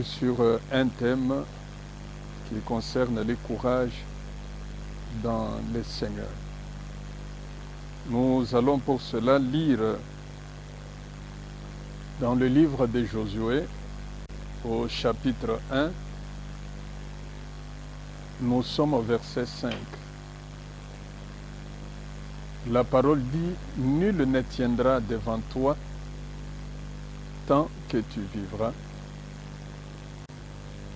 sur un thème qui concerne le courage dans le Seigneur. Nous allons pour cela lire dans le livre de Josué, au chapitre 1, nous sommes au verset 5. La parole dit « Nul ne tiendra devant toi tant que tu vivras.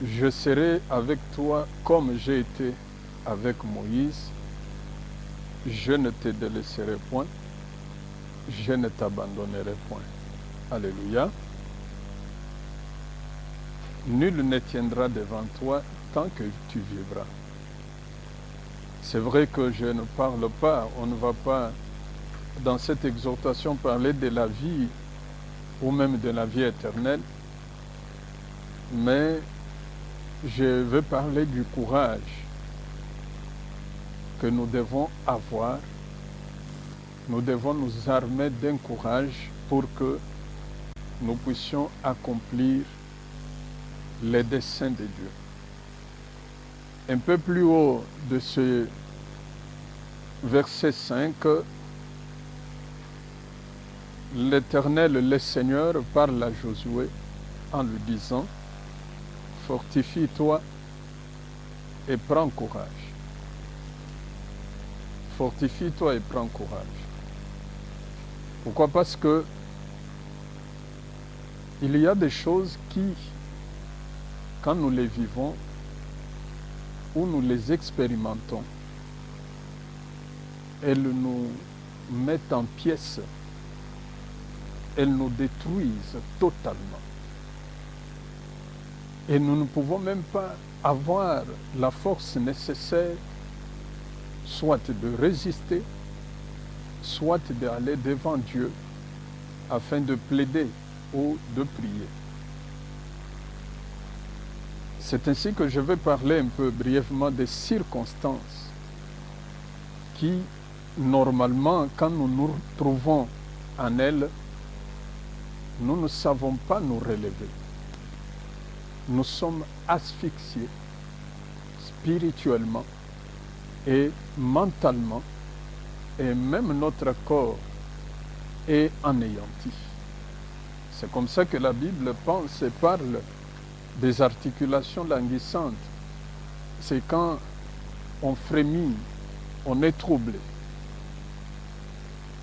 Je serai avec toi comme j'ai été avec Moïse. Je ne te délaisserai point. Je ne t'abandonnerai point. » Alléluia. Nul ne tiendra devant toi tant que tu vivras. C'est vrai que je ne parle pas, on ne va pas dans cette exhortation parler de la vie ou même de la vie éternelle, mais je veux parler du courage que nous devons avoir. Nous devons nous armer d'un courage pour que nous puissions accomplir les desseins de Dieu. Un peu plus haut de ce verset 5, l'Éternel, le Seigneur, parle à Josué en lui disant « Fortifie-toi et prends courage. Fortifie-toi et prends courage. » Pourquoi? Parce que il y a des choses qui, quand nous les vivons, ou nous les expérimentons, elles nous mettent en pièces, elles nous détruisent totalement. Et nous ne pouvons même pas avoir la force nécessaire, soit de résister, soit d'aller devant Dieu afin de plaider ou de prier. C'est ainsi que je vais parler un peu brièvement des circonstances qui, normalement, quand nous nous retrouvons en elles, nous ne savons pas nous relever. Nous sommes asphyxiés spirituellement et mentalement, et même notre corps est anéanti. C'est comme ça que la Bible pense et parle des articulations languissantes. C'est quand on frémit, on est troublé.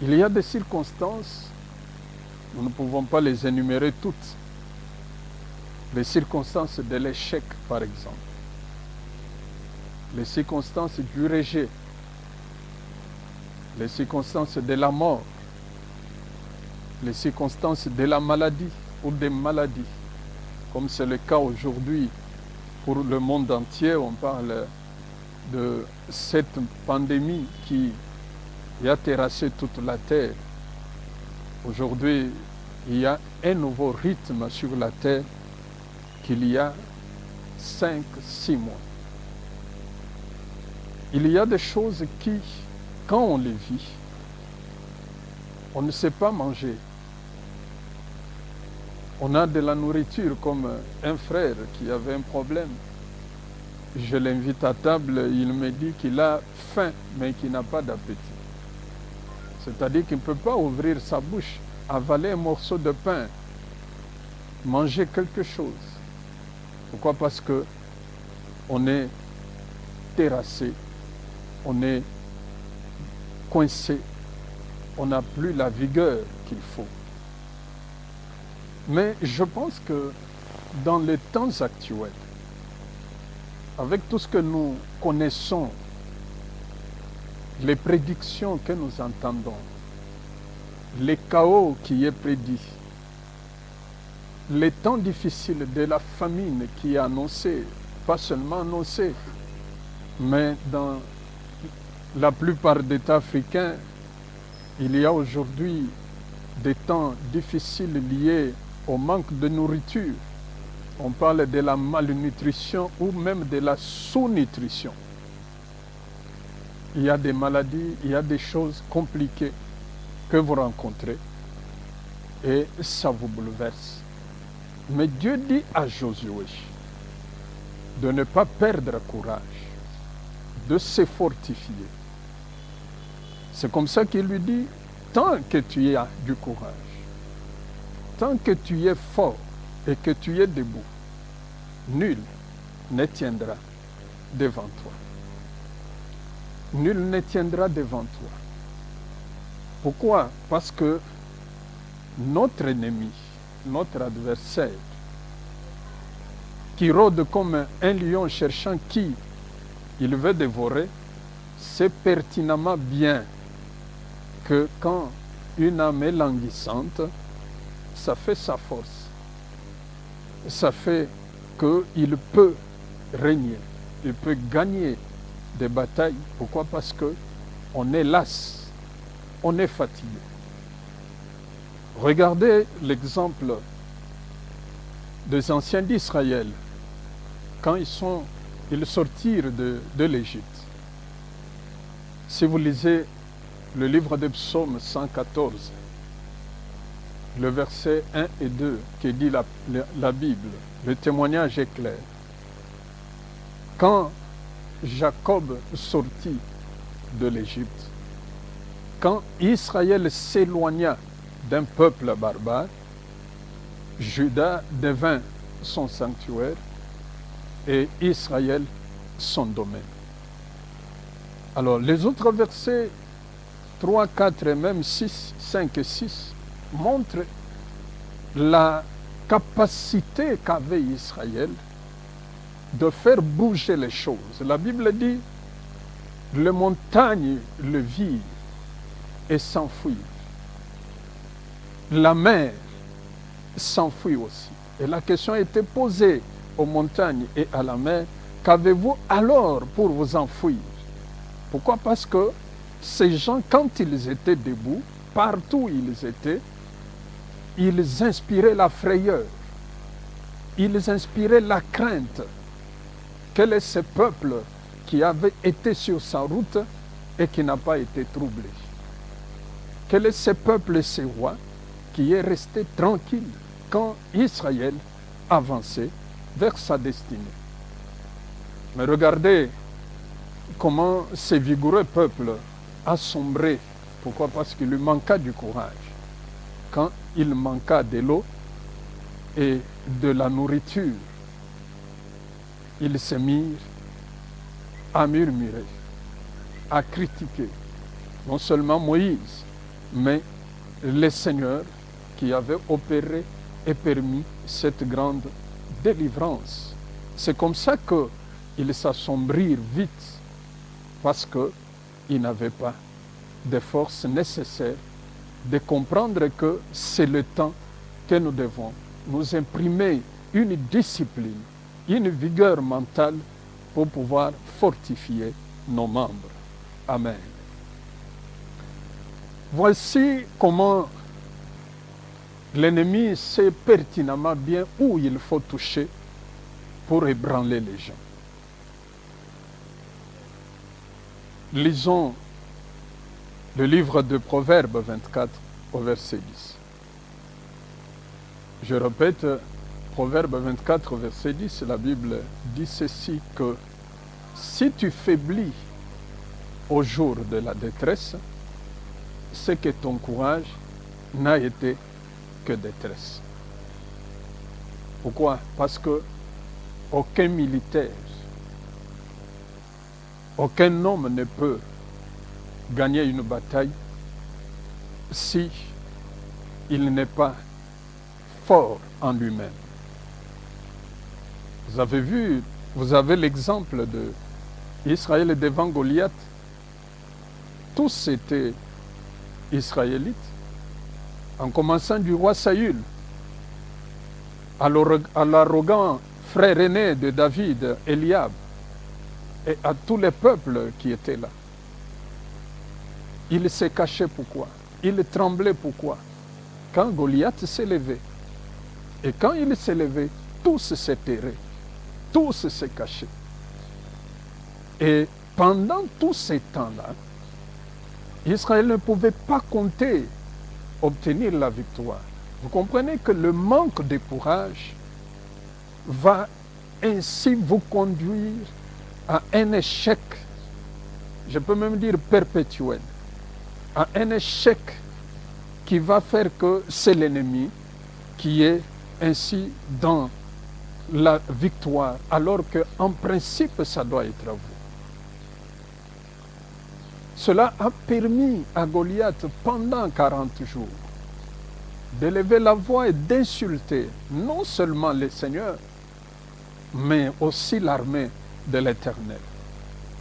Il y a des circonstances, nous ne pouvons pas les énumérer toutes. Les circonstances de l'échec, par exemple. Les circonstances du rejet. Les circonstances de la mort. Les circonstances de la maladie ou des maladies. Comme c'est le cas aujourd'hui pour le monde entier, on parle de cette pandémie qui a terrassé toute la terre. Aujourd'hui, il y a un nouveau rythme sur la terre qu'il y a 5-6 mois. Il y a des choses qui, quand on les vit, on ne sait pas manger. On a de la nourriture, comme un frère qui avait un problème. Je l'invite à table, il me dit qu'il a faim, mais qu'il n'a pas d'appétit. C'est-à-dire qu'il ne peut pas ouvrir sa bouche, avaler un morceau de pain, manger quelque chose. Pourquoi? Parce que on est terrassé, on est coincé, on n'a plus la vigueur qu'il faut. Mais je pense que dans les temps actuels, avec tout ce que nous connaissons, les prédictions que nous entendons, les chaos qui est prédit, les temps difficiles de la famine qui est annoncée, pas seulement annoncée, mais dans la plupart des États africains, il y a aujourd'hui des temps difficiles liés au manque de nourriture. On parle de la malnutrition ou même de la sous-nutrition. Il y a des maladies, il y a des choses compliquées que vous rencontrez et ça vous bouleverse. Mais Dieu dit à Josué de ne pas perdre courage, de se fortifier. C'est comme ça qu'il lui dit, tant que tu as du courage, tant que tu es fort et que tu es debout, nul ne tiendra devant toi. Nul ne tiendra devant toi. Pourquoi? Parce que notre ennemi, notre adversaire, qui rôde comme un lion cherchant qui il veut dévorer, sait pertinemment bien que quand une âme est languissante, ça fait sa force. Ça fait qu'il peut régner, il peut gagner des batailles. Pourquoi? Parce qu'on est las, on est fatigué. Regardez l'exemple des anciens d'Israël quand ils sortirent de l'Égypte. Si vous lisez le livre des Psaumes 114, le verset 1 et 2 qui dit la Bible, le témoignage est clair. Quand Jacob sortit de l'Égypte, quand Israël s'éloigna d'un peuple barbare, Juda devint son sanctuaire et Israël son domaine. Alors les autres versets 3, 4 et même 6, 5 et 6 montrent la capacité qu'avait Israël de faire bouger les choses. La Bible dit, les montagnes le virent et s'enfuirent. La mer s'enfuit aussi. Et la question a été posée aux montagnes et à la mer, qu'avez-vous alors pour vous enfuir? Pourquoi? Parce que ces gens, quand ils étaient debout, partout où ils étaient, ils inspiraient la frayeur, ils inspiraient la crainte. Quel est ce peuple qui avait été sur sa route et qui n'a pas été troublé? Quel est ce peuple et ce roi qui est resté tranquille quand Israël avançait vers sa destinée? Mais regardez comment ce vigoureux peuple a sombré. Pourquoi? Parce qu'il lui manqua du courage. Quand il manqua de l'eau et de la nourriture, ils se mirent à murmurer, à critiquer, non seulement Moïse, mais le Seigneur qui avait opéré et permis cette grande délivrance. C'est comme ça qu'ils s'assombrirent vite, parce qu'ils n'avaient pas de force nécessaire de comprendre que c'est le temps que nous devons nous imprimer une discipline, une vigueur mentale pour pouvoir fortifier nos membres. Amen. Voici comment l'ennemi sait pertinemment bien où il faut toucher pour ébranler les gens. Lisons le livre de Proverbes 24 au verset 10. Je répète, Proverbe 24 au verset 10, la Bible dit ceci, que si tu faiblis au jour de la détresse, c'est que ton courage n'a été que détresse. Pourquoi? Parce que aucun militaire, aucun homme ne peut gagner une bataille si il n'est pas fort en lui-même. Vous avez l'exemple d'Israël devant Goliath. Tous étaient israélites, en commençant du roi Saül, à l'arrogant frère aîné de David, Eliab, et à tous les peuples qui étaient là. Il s'est caché pourquoi? Il tremblait pourquoi? Quand Goliath s'est levé. Et quand il s'est levé, tous se terraient, tous se cachaient. Et pendant tous ces temps-là, Israël ne pouvait pas compter obtenir la victoire. Vous comprenez que le manque de courage va ainsi vous conduire à un échec, je peux même dire perpétuel, à un échec qui va faire que c'est l'ennemi qui est ainsi dans la victoire, alors qu'en principe, ça doit être à vous. Cela a permis à Goliath, pendant 40 jours, d'élever la voix et d'insulter non seulement le Seigneur, mais aussi l'armée de l'Éternel,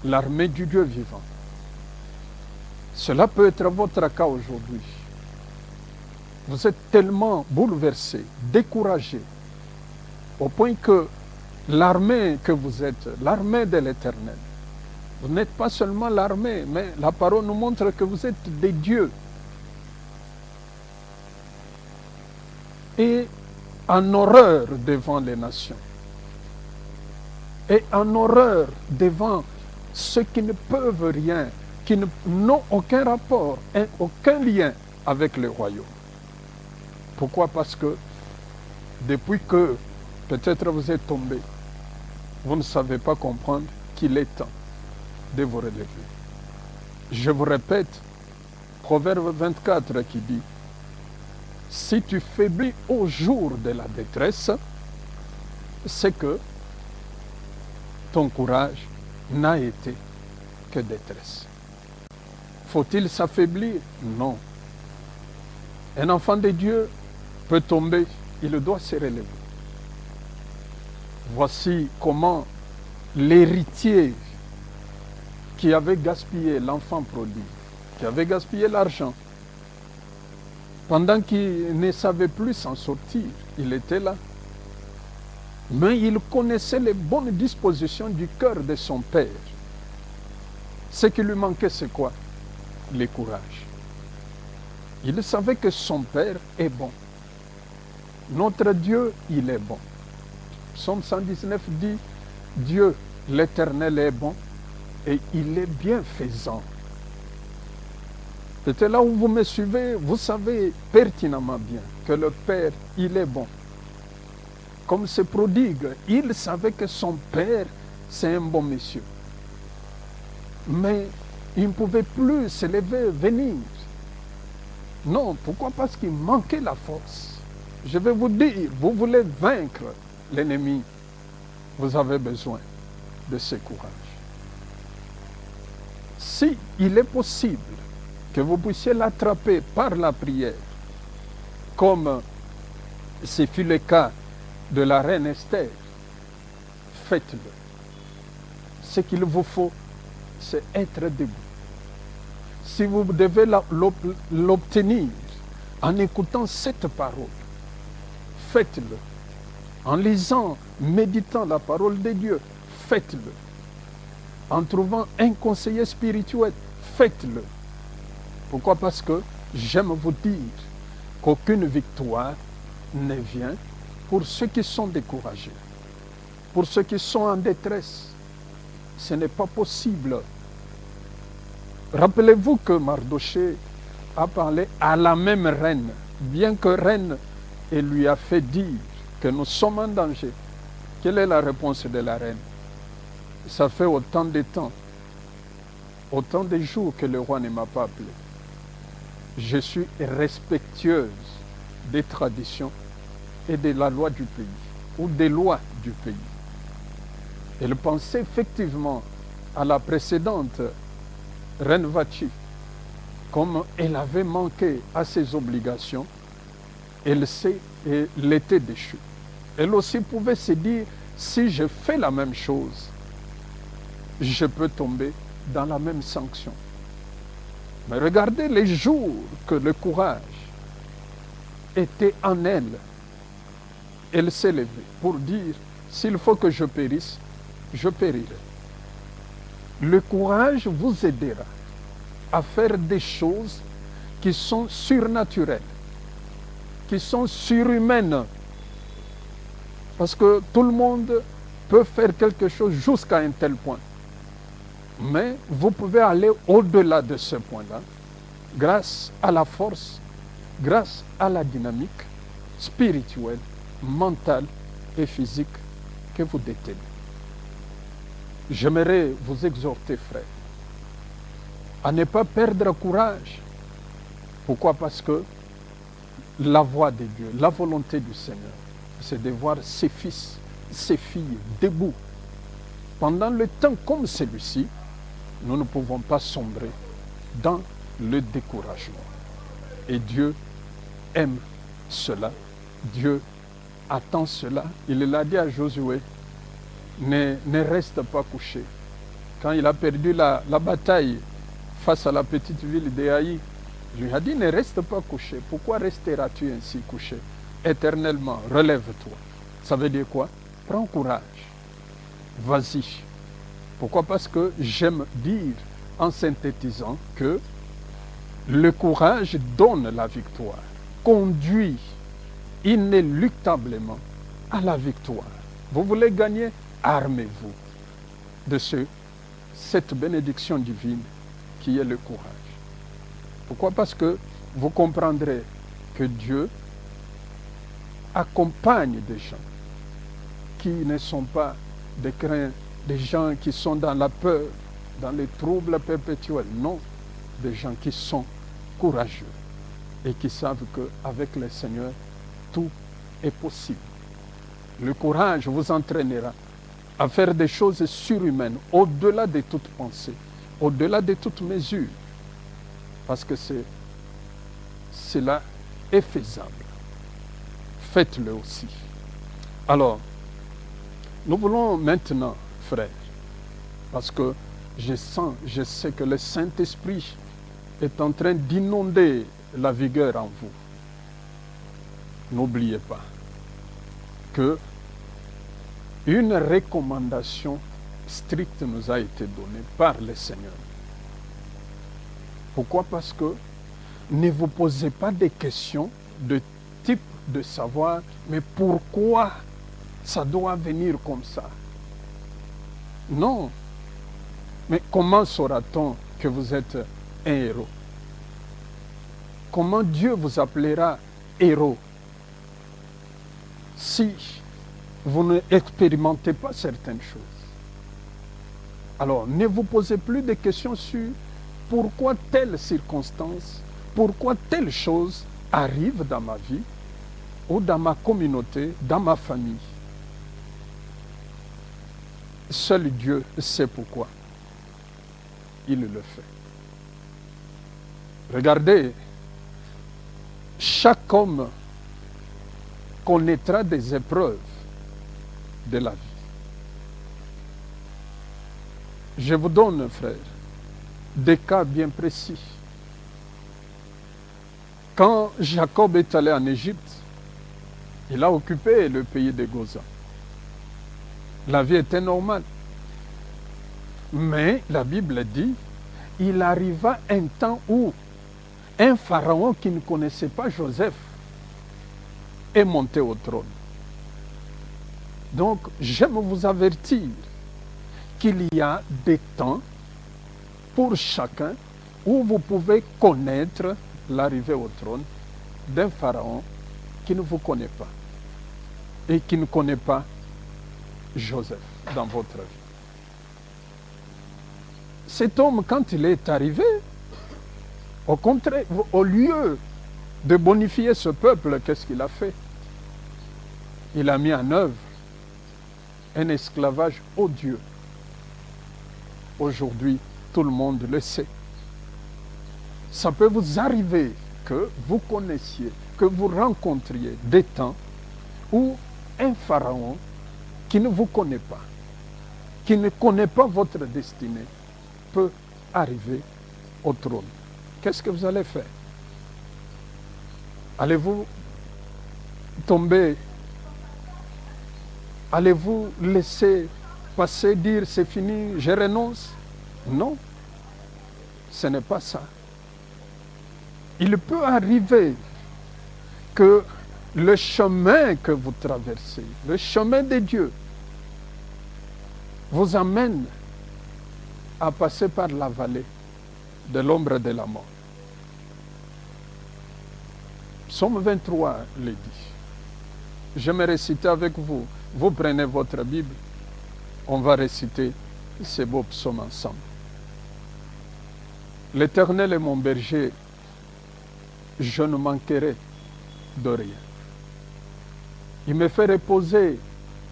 l'armée du Dieu vivant. Cela peut être votre cas aujourd'hui. Vous êtes tellement bouleversé, découragé, au point que l'armée que vous êtes, l'armée de l'Éternel, vous n'êtes pas seulement l'armée, mais la parole nous montre que vous êtes des dieux. Et en horreur devant les nations. Et en horreur devant ceux qui ne peuvent rien, qui n'ont aucun rapport, aucun lien avec le royaume. Pourquoi? Parce que depuis que peut-être vous êtes tombé, vous ne savez pas comprendre qu'il est temps de vous relever. Je vous répète, Proverbe 24 qui dit, si tu faiblis au jour de la détresse, c'est que ton courage n'a été que détresse. Faut-il s'affaiblir? Non. Un enfant de Dieu peut tomber, il doit se relever. Voici comment l'héritier qui avait gaspillé l'enfant prodigue, qui avait gaspillé l'argent, pendant qu'il ne savait plus s'en sortir, il était là. Mais il connaissait les bonnes dispositions du cœur de son père. Ce qui lui manquait, c'est quoi? Le courage. Il savait que son père est bon. Notre Dieu, il est bon. Psaume 119 dit, Dieu, l'Éternel est bon et il est bienfaisant. C'était là où vous me suivez, vous savez pertinemment bien que le Père, il est bon. Comme ce prodigue, il savait que son père, c'est un bon monsieur. Mais il ne pouvait plus se lever, venir. Non, pourquoi? Parce qu'il manquait la force. Je vais vous dire, vous voulez vaincre l'ennemi, vous avez besoin de ce courage. Si il est possible que vous puissiez l'attraper par la prière, comme ce fut le cas de la reine Esther, faites-le. Ce qu'il vous faut, c'est être debout. Si vous devez l'obtenir en écoutant cette parole, faites-le. En lisant, méditant la parole de Dieu, faites-le. En trouvant un conseiller spirituel, faites-le. Pourquoi? Parce que j'aime vous dire qu'aucune victoire ne vient pour ceux qui sont découragés, pour ceux qui sont en détresse. Ce n'est pas possible. Rappelez-vous que Mardochée a parlé à la même reine, bien que reine, et lui a fait dire que nous sommes en danger. Quelle est la réponse de la reine? Ça fait autant de temps, autant de jours que le roi ne m'a pas appelé. Je suis respectueuse des traditions et de la loi du pays, ou des lois du pays. Elle pensait effectivement à la précédente reine Vachi, comme elle avait manqué à ses obligations, elle était déchue. Elle aussi pouvait se dire, si je fais la même chose, je peux tomber dans la même sanction. Mais regardez les jours que le courage était en elle. Elle s'est levée pour dire, s'il faut que je périsse, je périrai. Le courage vous aidera à faire des choses qui sont surnaturelles, qui sont surhumaines. Parce que tout le monde peut faire quelque chose jusqu'à un tel point. Mais vous pouvez aller au-delà de ce point-là, grâce à la force, grâce à la dynamique, spirituelle, mentale et physique que vous détenez. J'aimerais vous exhorter, frères, à ne pas perdre courage. Pourquoi? Parce que la voix de Dieu, la volonté du Seigneur, c'est de voir ses fils, ses filles debout. Pendant le temps comme celui-ci, nous ne pouvons pas sombrer dans le découragement. Et Dieu aime cela. Dieu attend cela. Il l'a dit à Josué, ne reste pas couché. Quand il a perdu la bataille face à la petite ville d'Aï, je lui ai dit, ne reste pas couché. Pourquoi resteras-tu ainsi couché? Éternellement, relève-toi. Ça veut dire quoi? Prends courage. Vas-y. Pourquoi? Parce que j'aime dire, en synthétisant, que le courage donne la victoire, conduit inéluctablement à la victoire. Vous voulez gagner? Armez-vous de cette bénédiction divine qui est le courage. Pourquoi? Parce que vous comprendrez que Dieu accompagne des gens qui ne sont pas des craintes, des gens qui sont dans la peur, dans les troubles perpétuels. Non, des gens qui sont courageux et qui savent qu'avec le Seigneur, tout est possible. Le courage vous entraînera à faire des choses surhumaines, au-delà de toute pensée, au-delà de toute mesure, parce que cela est faisable. Faites-le aussi. Alors, nous voulons maintenant, frères, parce que je sais que le Saint-Esprit est en train d'inonder la vigueur en vous. N'oubliez pas que une recommandation stricte nous a été donnée par le Seigneur. Pourquoi? Parce que ne vous posez pas des questions de type de savoir, mais pourquoi ça doit venir comme ça? Non. Mais comment saura-t-on que vous êtes un héros? Comment Dieu vous appellera héros si vous ne expérimentez pas certaines choses? Alors, ne vous posez plus de questions sur pourquoi telle circonstance, pourquoi telle chose arrive dans ma vie ou dans ma communauté, dans ma famille. Seul Dieu sait pourquoi il le fait. Regardez, chaque homme connaîtra des épreuves de la vie. Je vous donne, frère, des cas bien précis. Quand Jacob est allé en Égypte, il a occupé le pays de Goza. La vie était normale. Mais la Bible dit, il arriva un temps où un pharaon qui ne connaissait pas Joseph est monté au trône. Donc, j'aime vous avertir qu'il y a des temps pour chacun où vous pouvez connaître l'arrivée au trône d'un pharaon qui ne vous connaît pas et qui ne connaît pas Joseph dans votre vie. Cet homme, quand il est arrivé, au contraire, au lieu de bonifier ce peuple, qu'est-ce qu'il a fait? Il a mis en œuvre un esclavage odieux. Aujourd'hui, tout le monde le sait. Ça peut vous arriver que vous connaissiez, que vous rencontriez des temps où un pharaon qui ne vous connaît pas, qui ne connaît pas votre destinée, peut arriver au trône. Qu'est-ce que vous allez faire? Allez-vous tomber? Allez-vous laisser passer, dire c'est fini, je renonce? Non, ce n'est pas ça. Il peut arriver que le chemin que vous traversez, le chemin de Dieu, vous amène à passer par la vallée de l'ombre de la mort. Psaume 23 le dit. Je vais réciter avec vous. Vous prenez votre Bible. On va réciter ces beaux psaumes ensemble. L'Éternel est mon berger. Je ne manquerai de rien. Il me fait reposer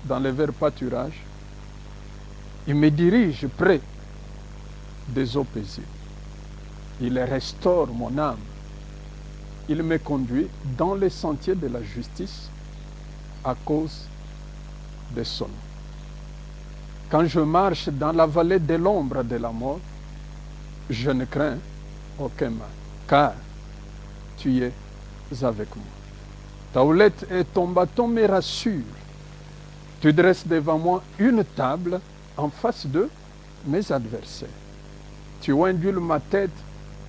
dans les verts pâturages. Il me dirige près des eaux paisibles. Il restaure mon âme. Il me conduit dans les sentiers de la justice à cause de son nom. Quand je marche dans la vallée de l'ombre de la mort, je ne crains aucun mal, car tu es avec moi. Ta houlette et ton bâton me rassurent. Tu dresses devant moi une table en face de mes adversaires. Tu ondules ma tête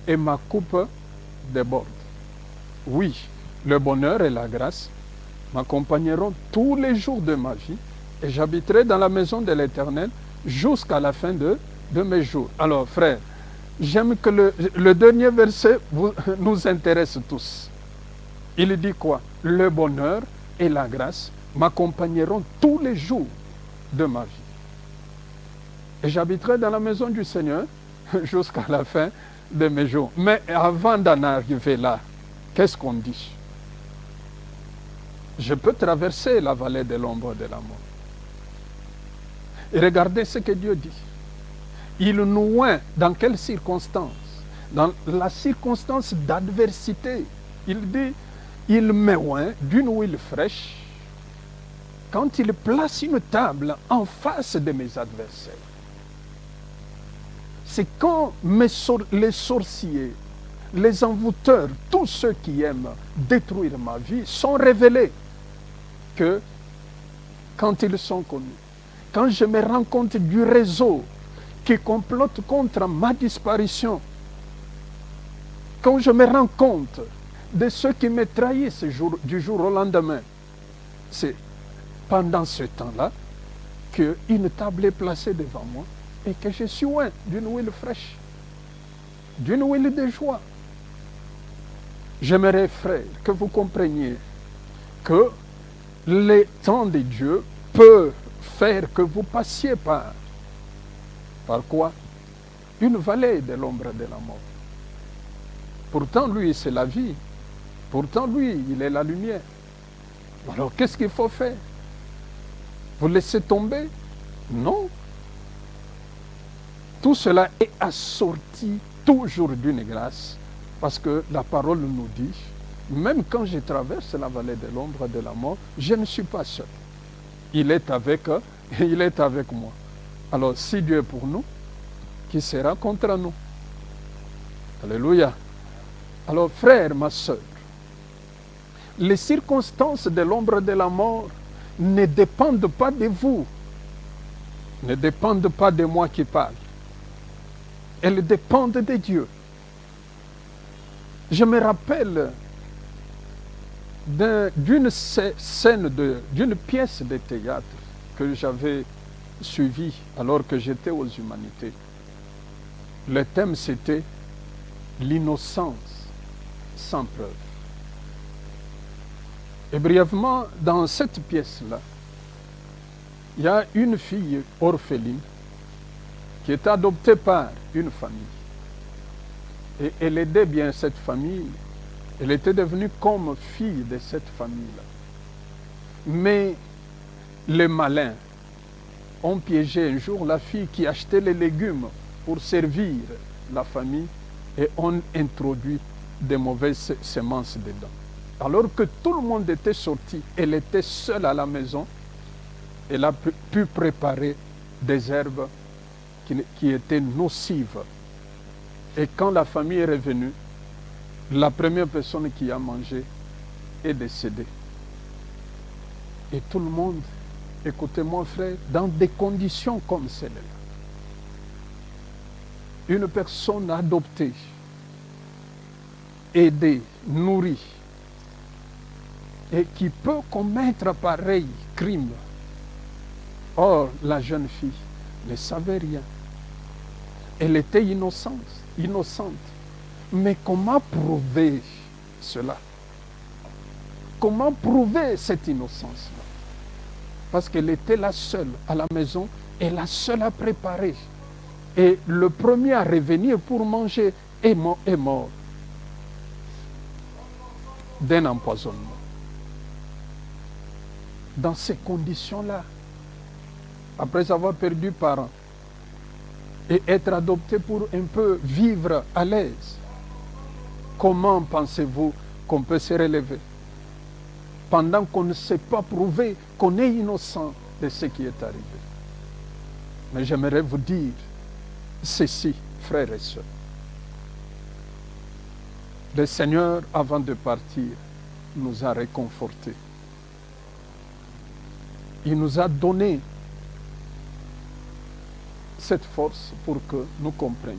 et ma coupe déborde. Oui, le bonheur et la grâce m'accompagneront tous les jours de ma vie et j'habiterai dans la maison de l'Éternel jusqu'à la fin de mes jours. Alors, frères, j'aime que le dernier verset nous intéresse tous. Il dit quoi? Le bonheur et la grâce m'accompagneront tous les jours de ma vie. Et j'habiterai dans la maison du Seigneur jusqu'à la fin de mes jours. Mais avant d'en arriver là, qu'est-ce qu'on dit? Je peux traverser la vallée de l'ombre de la mort. Et regardez ce que Dieu dit. Il nous oint dans quelles circonstances? Dans la circonstance d'adversité. Il dit, il me oint d'une huile fraîche quand il place une table en face de mes adversaires. C'est quand les sorciers, les envoûteurs, tous ceux qui aiment détruire ma vie sont révélés que quand ils sont connus, quand je me rends compte du réseau qui complote contre ma disparition, quand je me rends compte de ceux qui me trahissent du jour au lendemain, c'est pendant ce temps-là qu'une table est placée devant moi et que je suis oint d'une huile fraîche, d'une huile de joie. J'aimerais, frère, que vous compreniez que les temps de Dieu peuvent faire que vous passiez par quoi? Une vallée de l'ombre de la mort. Pourtant, lui, c'est la vie. Pourtant, lui, il est la lumière. Alors, qu'est-ce qu'il faut faire? Vous laissez tomber? Non. Tout cela est assorti toujours d'une grâce, parce que la parole nous dit, même quand je traverse la vallée de l'ombre de la mort, je ne suis pas seul. Il est avec eux et il est avec moi. Alors, si Dieu est pour nous, qui sera contre nous? Alléluia. Alors, frère, ma soeur, les circonstances de l'ombre de la mort ne dépendent pas de vous, ne dépendent pas de moi qui parle. Elles dépendent de Dieu. Je me rappelle d'une scène, d'une pièce de théâtre que j'avais suivie alors que j'étais aux humanités. Le thème, c'était l'innocence sans preuve. Et brièvement, dans cette pièce-là, il y a une fille orpheline qui est adoptée par une famille. Et elle aidait bien cette famille. Elle était devenue comme fille de cette famille-là. Mais les malins ont piégé un jour la fille qui achetait les légumes pour servir la famille et ont introduit des mauvaises semences dedans. Alors que tout le monde était sorti, elle était seule à la maison. Elle a pu préparer des herbes qui étaient nocives. Et quand la famille est revenue, la première personne qui a mangé est décédée. Et tout le monde, écoutez-moi frère, dans des conditions comme celle-là. Une personne adoptée, aidée, nourrie, et qui peut commettre pareil crime. Or, la jeune fille ne savait rien. Elle était innocente. Mais comment prouver cela? comment prouver cette innocence-là? Parce qu'elle était la seule à la maison et la seule à préparer. Et le premier à revenir pour manger est mort d'un empoisonnement. Dans ces conditions-là, après avoir perdu parents et être adopté pour un peu vivre à l'aise, comment pensez-vous qu'on peut se relever pendant qu'on ne sait pas prouver qu'on est innocent de ce qui est arrivé? Mais j'aimerais vous dire ceci, frères et sœurs. Le Seigneur, avant de partir, nous a réconfortés. Il nous a donné cette force pour que nous comprenions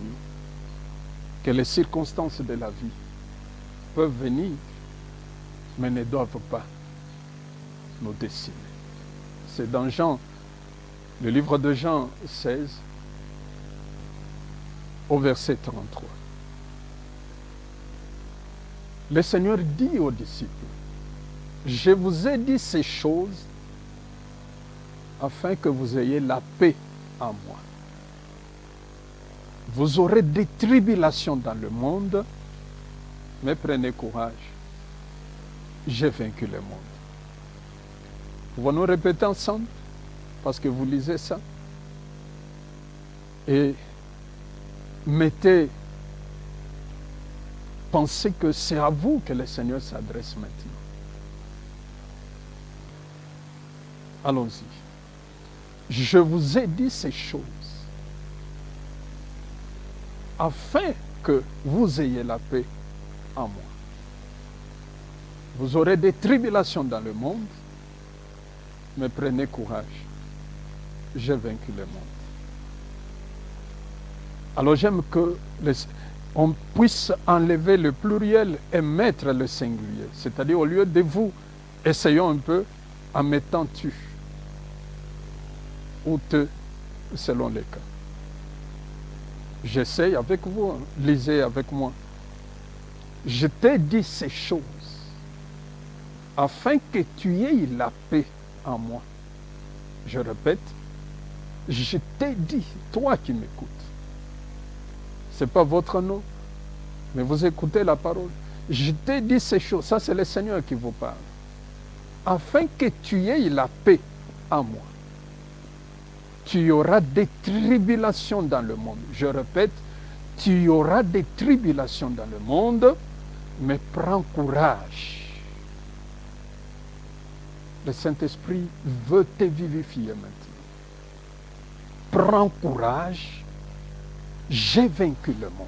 que les circonstances de la vie peuvent venir, mais ne doivent pas nous décimer. C'est dans Jean, le livre de Jean 16, au verset 33. Le Seigneur dit aux disciples, je vous ai dit ces choses afin que vous ayez la paix en moi. Vous aurez des tribulations dans le monde, mais prenez courage. J'ai vaincu le monde. Pouvons-nous répéter ensemble? Parce que vous lisez ça. Et pensez que c'est à vous que le Seigneur s'adresse maintenant. Allons-y. Je vous ai dit ces choses afin que vous ayez la paix en moi. Vous aurez des tribulations dans le monde, mais prenez courage. J'ai vaincu le monde. Alors j'aime qu'on puisse enlever le pluriel et mettre le singulier. C'est-à-dire au lieu de vous, essayons un peu en mettant tu ou te, selon les cas. J'essaye avec vous, hein. Lisez avec moi. Je t'ai dit ces choses afin que tu aies la paix en moi. Je répète, je t'ai dit, toi qui m'écoutes. Ce n'est pas votre nom, mais vous écoutez la parole. Je t'ai dit ces choses, ça c'est le Seigneur qui vous parle, afin que tu aies la paix en moi. Tu y auras des tribulations dans le monde. Je répète, tu y auras des tribulations dans le monde, mais prends courage. Le Saint-Esprit veut te vivifier maintenant. Prends courage, j'ai vaincu le monde.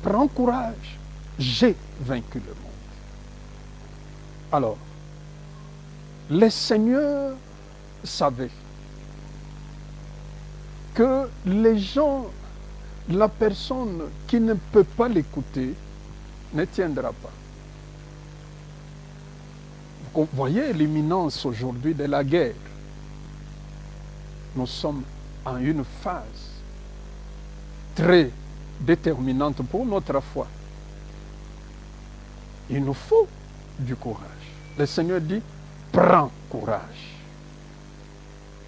Prends courage, j'ai vaincu le monde. Alors, le Seigneur savait que les gens, la personne qui ne peut pas l'écouter, ne tiendra pas. Vous voyez l'imminence aujourd'hui de la guerre. Nous sommes en une phase très déterminante pour notre foi. Il nous faut du courage. Le Seigneur dit, prends courage.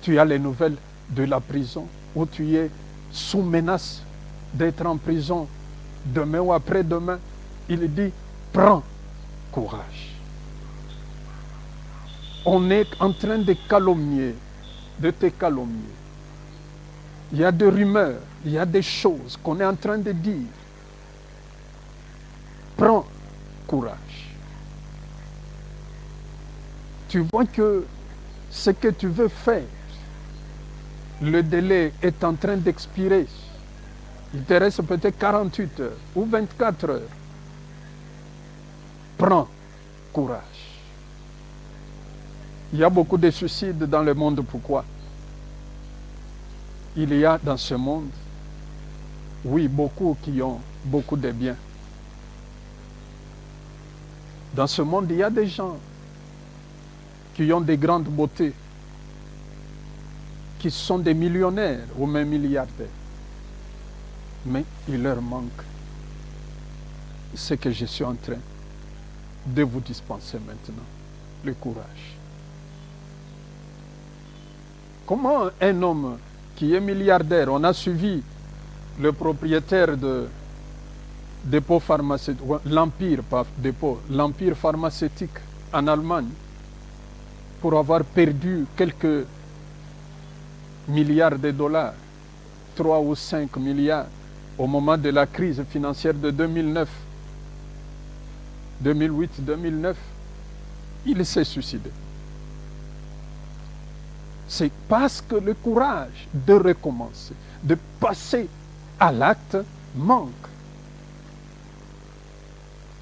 Tu as les nouvelles de la prison où tu es sous menace d'être en prison demain ou après-demain. Il dit, prends courage. On est en train de calomnier, de te calomnier. Il y a des rumeurs, il y a des choses qu'on est en train de dire. Prends courage. Tu vois que ce que tu veux faire, le délai est en train d'expirer. Il te reste peut-être 48 heures ou 24 heures. Prends courage. Il y a beaucoup de suicides dans le monde. Pourquoi? Il y a dans ce monde, oui, beaucoup qui ont beaucoup de biens. Dans ce monde, il y a des gens qui ont des grandes beautés, qui sont des millionnaires ou même milliardaires. Mais il leur manque ce que je suis en train de vous dispenser maintenant le courage. Comment un homme qui est milliardaire, on a suivi le propriétaire de dépôt pharmaceutique, l'Empire, pas dépôt, l'Empire pharmaceutique en Allemagne, pour avoir perdu quelques milliards de dollars, 3 ou 5 milliards, au moment de la crise financière de 2008-2009, il s'est suicidé. C'est parce que le courage de recommencer, de passer à l'acte manque.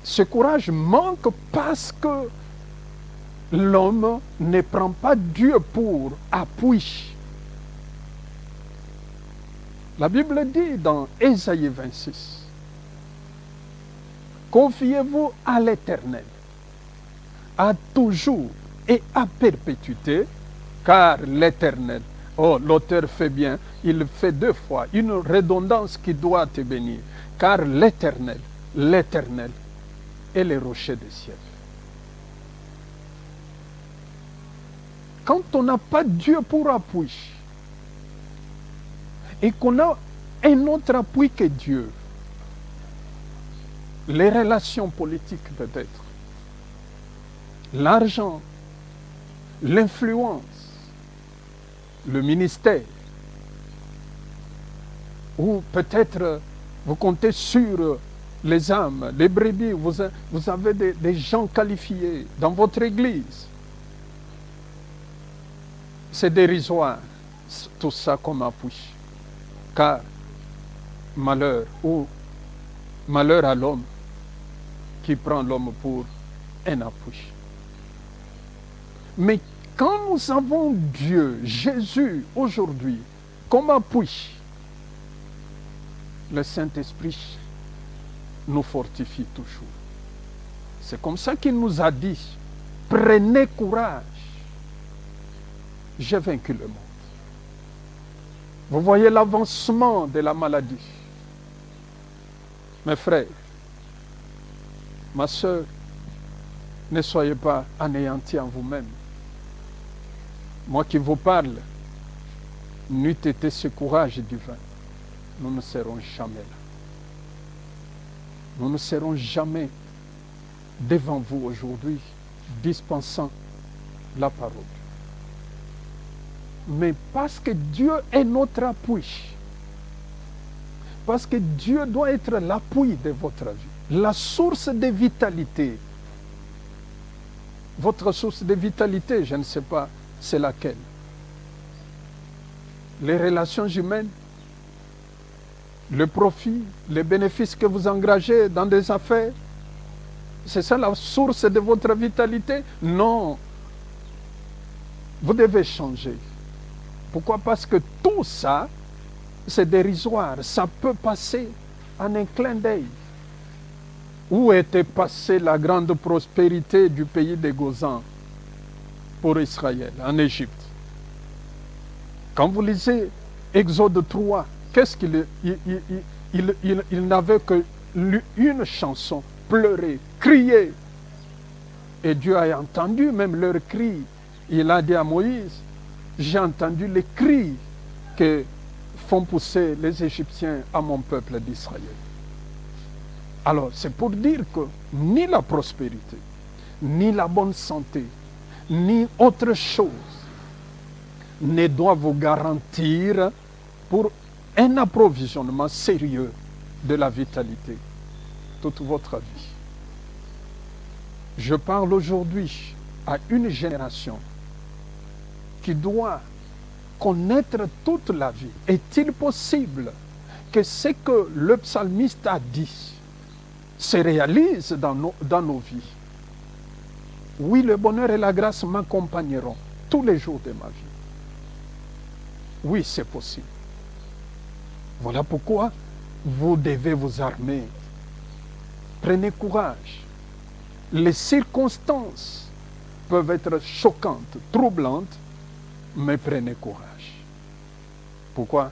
Ce courage manque parce que l'homme ne prend pas Dieu pour appui. La Bible dit dans Ésaïe 26, confiez-vous à l'Éternel, à toujours et à perpétuité, car l'Éternel, l'auteur fait bien, il fait 2 fois, une redondance qui doit te bénir, car l'Éternel est le rocher des cieux. Quand on n'a pas Dieu pour appui, et qu'on a un autre appui que Dieu, les relations politiques peut-être, l'argent, l'influence, le ministère, ou peut-être vous comptez sur les âmes, les brebis, vous avez des gens qualifiés dans votre église. C'est dérisoire tout ça comme appui. Car malheur à l'homme qui prend l'homme pour un appui. Mais quand nous avons Dieu, Jésus, aujourd'hui, comme appui, le Saint-Esprit nous fortifie toujours. C'est comme ça qu'il nous a dit, prenez courage, j'ai vaincu le monde. Vous voyez l'avancement de la maladie. Mes frères, ma soeur, ne soyez pas anéantis en vous-même. Moi qui vous parle, n'eût été ce courage divin, nous ne serons jamais là. Nous ne serons jamais devant vous aujourd'hui, dispensant la parole. Mais parce que Dieu est notre appui, parce que Dieu doit être l'appui de votre vie, la source de vitalité. Votre source de vitalité, je ne sais pas, c'est laquelle? Les relations humaines, le profit, les bénéfices que vous engagez dans des affaires, c'est ça la source de votre vitalité? Non. Vous devez changer. Pourquoi? Parce que tout ça, c'est dérisoire. Ça peut passer en un clin d'œil. Où était passée la grande prospérité du pays des Gozans pour Israël, en Égypte? Quand vous lisez Exode 3, qu'est-ce qu'il il n'avait que une chanson, pleurer, crier. Et Dieu a entendu même leurs cris. Il a dit à Moïse, j'ai entendu les cris que font pousser les Égyptiens à mon peuple d'Israël. Alors, c'est pour dire que ni la prospérité, ni la bonne santé, ni autre chose ne doit vous garantir pour un approvisionnement sérieux de la vitalité toute votre vie. Je parle aujourd'hui à une génération qui doit connaître toute la vie. Est-il possible que ce que le psalmiste a dit se réalise dans nos vies? Oui, le bonheur et la grâce m'accompagneront tous les jours de ma vie. Oui, c'est possible. Voilà pourquoi vous devez vous armer. Prenez courage. Les circonstances peuvent être choquantes, troublantes, mais prenez courage. Pourquoi?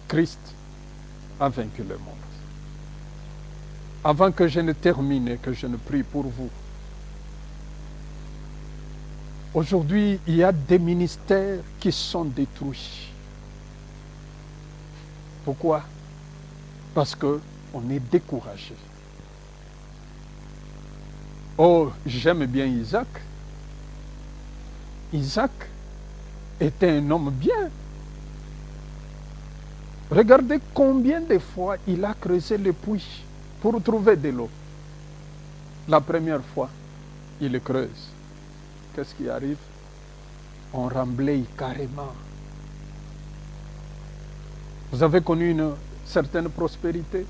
Christ a vaincu le monde. Avant que je ne termine et que je ne prie pour vous, Aujourd'hui, il y a des ministères qui sont détruits. Pourquoi? Parce qu'on est découragé. Oh, j'aime bien Isaac. Isaac était un homme bien. Regardez combien de fois il a creusé le puits pour trouver de l'eau. La première fois, il creuse. Qu'est-ce qui arrive? On remblaye carrément. Vous avez connu une certaine prospérité,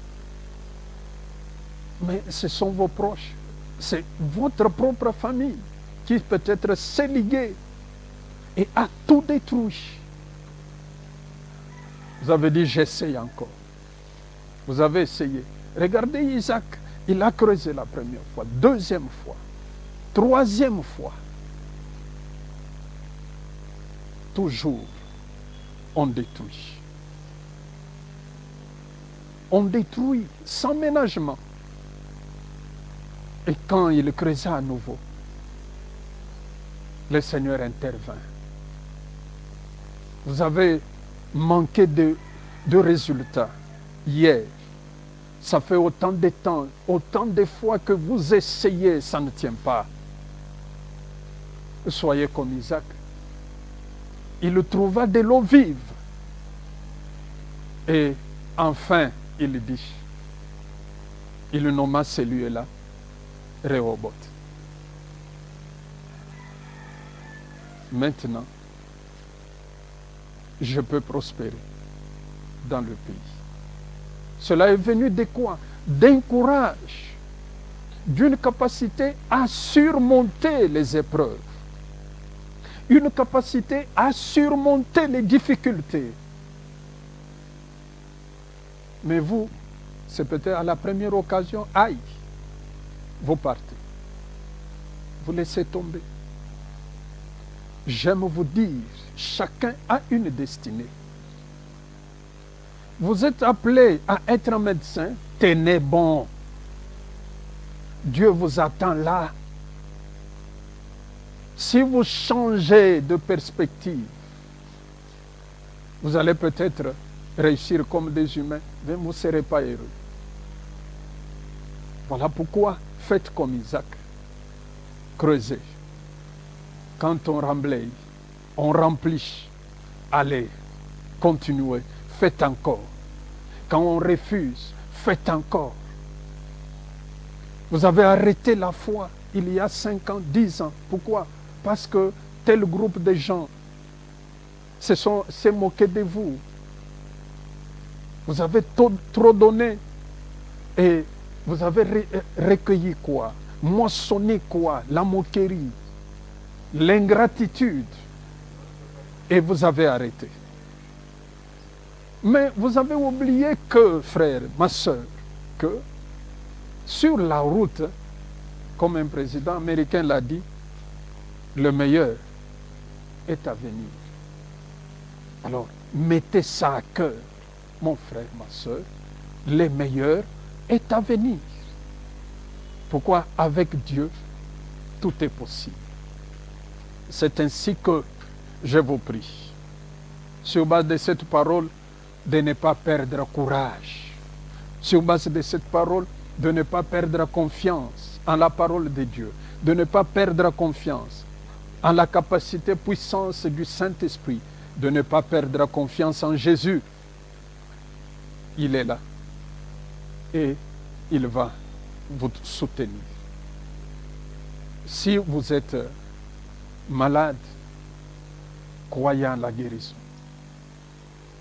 mais ce sont vos proches, c'est votre propre famille qui peut-être s'est liguée et a tout détruit. Vous avez dit, j'essaye encore. Vous avez essayé. Regardez Isaac, il a creusé la première fois, deuxième fois, troisième fois. Toujours, on détruit. On détruit sans ménagement. Et quand il creusa à nouveau, le Seigneur intervint. Vous avez manqué de résultats hier. Ça fait autant de temps, autant de fois que vous essayez, ça ne tient pas. Soyez comme Isaac. Il trouva de l'eau vive. Et enfin, il dit, il nomma celui-là Rehoboth. Maintenant, je peux prospérer dans le pays. Cela est venu de quoi? D'un courage, d'une capacité à surmonter les épreuves, une capacité à surmonter les difficultés. Mais vous, c'est peut-être à la première occasion, aïe, vous partez. Vous laissez tomber. J'aime vous dire, chacun a une destinée. Vous êtes appelé à être un médecin, tenez bon. Dieu vous attend là. Si vous changez de perspective, vous allez peut-être réussir comme des humains, mais vous ne serez pas heureux. Voilà pourquoi faites comme Isaac. Creusez. Quand on remblaye, on remplit. Allez, continuez, faites encore. Quand on refuse, faites encore. Vous avez arrêté la foi il y a 5 ans, 10 ans. Pourquoi? Parce que tel groupe de gens s'est moqué de vous. Vous avez trop donné et vous avez recueilli quoi? Moissonné quoi? La moquerie, l'ingratitude. Et vous avez arrêté. Mais vous avez oublié que, frère, ma soeur, que sur la route, comme un président américain l'a dit, le meilleur est à venir. Alors, mettez ça à cœur, mon frère, ma soeur, le meilleur est à venir. Pourquoi? Avec Dieu, tout est possible. C'est ainsi que je vous prie, sur base de cette parole, de ne pas perdre courage. Sur base de cette parole, de ne pas perdre confiance en la parole de Dieu. De ne pas perdre confiance en la capacité, puissance du Saint-Esprit. De ne pas perdre confiance en Jésus. Il est là. Et il va vous soutenir. Si vous êtes malade, croyez en la guérison.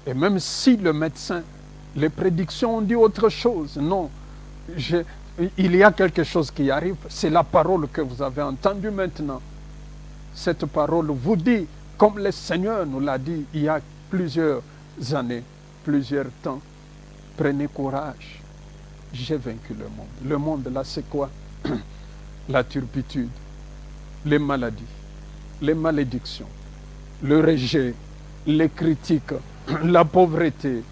Et même si le médecin, les prédictions ont dit autre chose, non, il y a quelque chose qui arrive, c'est la parole que vous avez entendue maintenant. Cette parole vous dit, comme le Seigneur nous l'a dit il y a plusieurs années, plusieurs temps, prenez courage, j'ai vaincu le monde. Le monde là c'est quoi? La turpitude, les maladies, les malédictions, le rejet, les critiques, la pauvreté,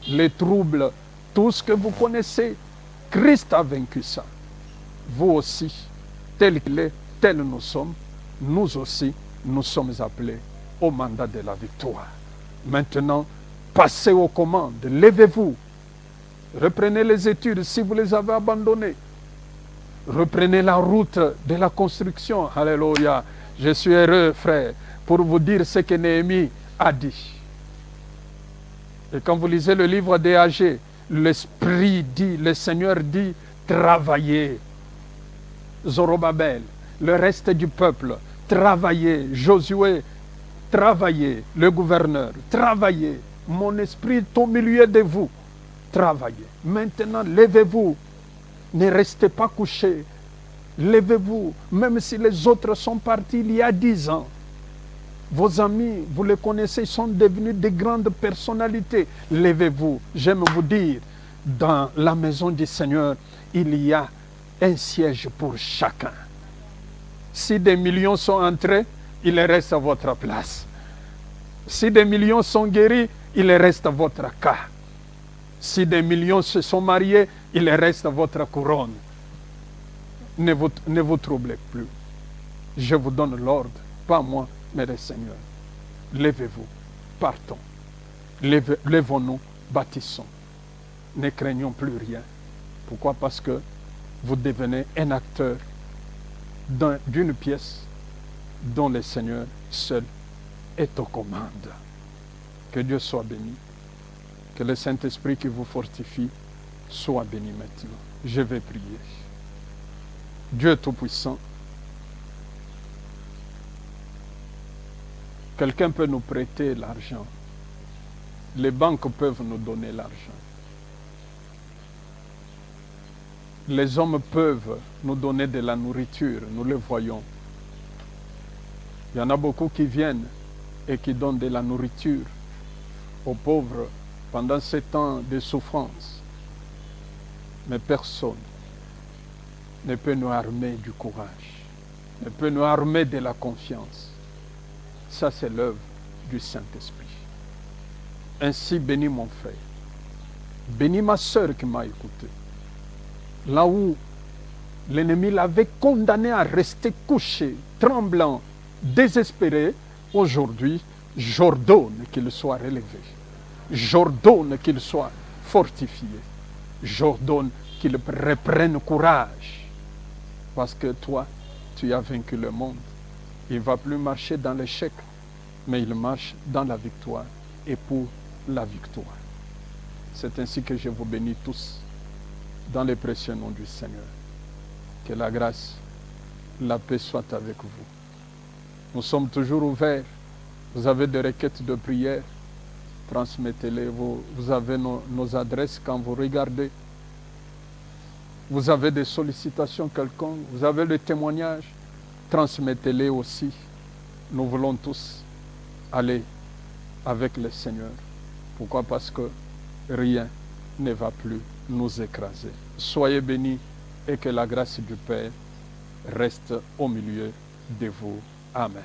les troubles, tout ce que vous connaissez, Christ a vaincu ça. Vous aussi, tel qu'il est, tel nous sommes, nous aussi, nous sommes appelés au mandat de la victoire. Maintenant, passez aux commandes, levez-vous, reprenez les études si vous les avez abandonnées, reprenez la route de la construction. Alléluia. Je suis heureux, frère, pour vous dire ce que Néhémie a dit. Et quand vous lisez le livre des Âgés, l'Esprit dit, le Seigneur dit, travaillez. Zorobabel, le reste du peuple, travaillez. Josué, travaillez. Le gouverneur, travaillez. Mon esprit est au milieu de vous. Travaillez. Maintenant, levez-vous. Ne restez pas couchés. Levez-vous. Même si les autres sont partis il y a 10 ans. Vos amis, vous les connaissez, sont devenus de grandes personnalités. Levez-vous. J'aime vous dire, dans la maison du Seigneur, il y a un siège pour chacun. Si des millions sont entrés, il reste à votre place. Si des millions sont guéris, il reste à votre cas. Si des millions se sont mariés, il reste à votre couronne. Ne vous troublez plus. Je vous donne l'ordre, pas moi, mais le Seigneur. Levez-vous, partons. Levons-nous, bâtissons. Ne craignons plus rien. Pourquoi? Parce que vous devenez un acteur d'une pièce dont le Seigneur seul est aux commandes. Que Dieu soit béni. Que le Saint-Esprit qui vous fortifie soit béni maintenant. Je vais prier. Dieu Tout-Puissant, quelqu'un peut nous prêter l'argent. Les banques peuvent nous donner l'argent. Les hommes peuvent nous donner de la nourriture, nous le voyons. Il y en a beaucoup qui viennent et qui donnent de la nourriture aux pauvres pendant ces temps de souffrance. Mais personne ne peut nous armer du courage, ne peut nous armer de la confiance. Ça, c'est l'œuvre du Saint-Esprit. Ainsi, bénis mon frère, bénis ma sœur qui m'a écouté. Là où l'ennemi l'avait condamné à rester couché, tremblant, désespéré, aujourd'hui, j'ordonne qu'il soit relevé. J'ordonne qu'il soit fortifié. J'ordonne qu'il reprenne courage. Parce que toi, tu as vaincu le monde. Il ne va plus marcher dans l'échec, mais il marche dans la victoire et pour la victoire. C'est ainsi que je vous bénis tous, dans le précieux nom du Seigneur. Que la grâce, la paix soit avec vous. Nous sommes toujours ouverts. Vous avez des requêtes de prière, transmettez-les. Vous avez nos adresses quand vous regardez. Vous avez des sollicitations quelconques, vous avez des témoignages, transmettez-les aussi. Nous voulons tous aller avec le Seigneur. Pourquoi? Parce que rien ne va plus nous écraser. Soyez bénis et que la grâce du Père reste au milieu de vous. Amen.